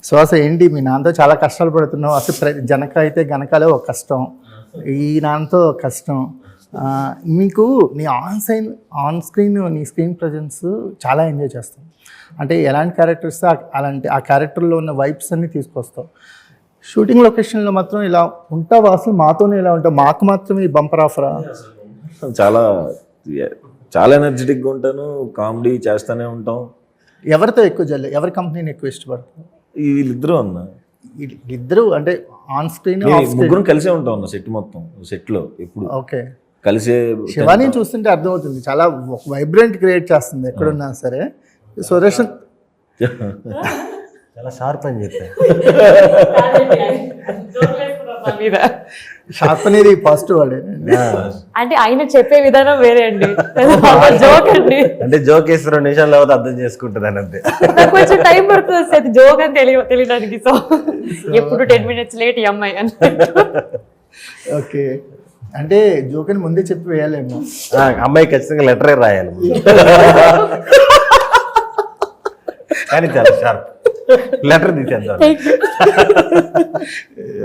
సుహాస్ ఏంటి మీ నాన్నతో చాలా కష్టాలు పడుతున్నావు. అసలు జనక అయితే గనకాలే ఒక కష్టం, ఈ నాన్నతో ఒక కష్టం. మీకు నీ ఆన్ స్క్రీన్ నీ స్క్రీన్ ప్రజెన్స్ చాలా ఎంజాయ్ చేస్తాం. అంటే ఎలాంటి క్యారెక్టర్స్ అలాంటి ఆ క్యారెక్టర్లో ఉన్న వైబ్స్ అన్నీ తీసుకొస్తావు. షూటింగ్ లొకేషన్లో మాత్రం ఇలా ఉంటావు, అసలు మాతోనే ఇలా ఉంటావు, మాకు మాత్రమే ఈ బంపర్ ఆఫరా? చాలా చాలా ఎనర్జెటిక్గా ఉంటాను, కామెడీ చేస్తూనే ఉంటాం. ఎవరితో ఎక్కువ ఎవరి కంపెనీని ఎక్కువ ఇష్టపడతావు? వీళ్ళిద్దరూ అన్న, ఇద్దరు అంటే ఆన్ స్క్రీన్ ముగ్గురం కలిసే ఉంటాం అన్న. సెట్ మొత్తం సెట్లో ఎప్పుడు ఓకే కలిసే. శివాని చూస్తుంటే అర్థమవుతుంది, చాలా వైబ్రెంట్ క్రియేట్ చేస్తుంది ఎక్కడున్నా సరే. సురేష్ చాలా షార్ప్ అని చెప్పారు. షార్ప్ అనేది పాజిటివ్ వాడేనండి. అంటే ఆయన చెప్పే విధానం వేరే అండి, జోక్ అండి. అంటే జోక్ వేసి 2 నిమిషాలు లేకపోతే అర్థం చేసుకుంటుంది అని అంతే. నాకు కొంచెం టైం పడుతుంది సార్ జోక్ అని తెలియడానికి. సో ఎప్పుడు 10 minutes లేట్ ఈ అమ్మాయి అని. ఓకే, అంటే జోక్ అని ముందే చెప్పి వేయాలేమో. అమ్మాయి ఖచ్చితంగా లెటరే రాయాలి కానీ చాలా షార్ప్. లెటర్ తీసేద్దాం.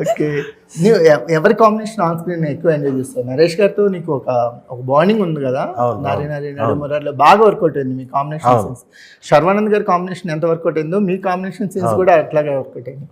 ఓకే, నువ్వు ఎవరి కాంబినేషన్ ఆన్ స్క్రీన్ ఎక్కువ ఎంజాయ్ చేస్తావు? నరేష్ గారితో నీకు ఒక బాండింగ్ ఉంది కదా, నరేలో బాగా వర్కౌట్ అయింది మీ కాంబినేషన్ సీన్స్. శర్వానంద్ గారి కాంబినేషన్ ఎంత వర్కౌట్ అయిందో మీ కాంబినేషన్ సీన్స్ కూడా అట్లాగే వర్కౌట్ అయింది.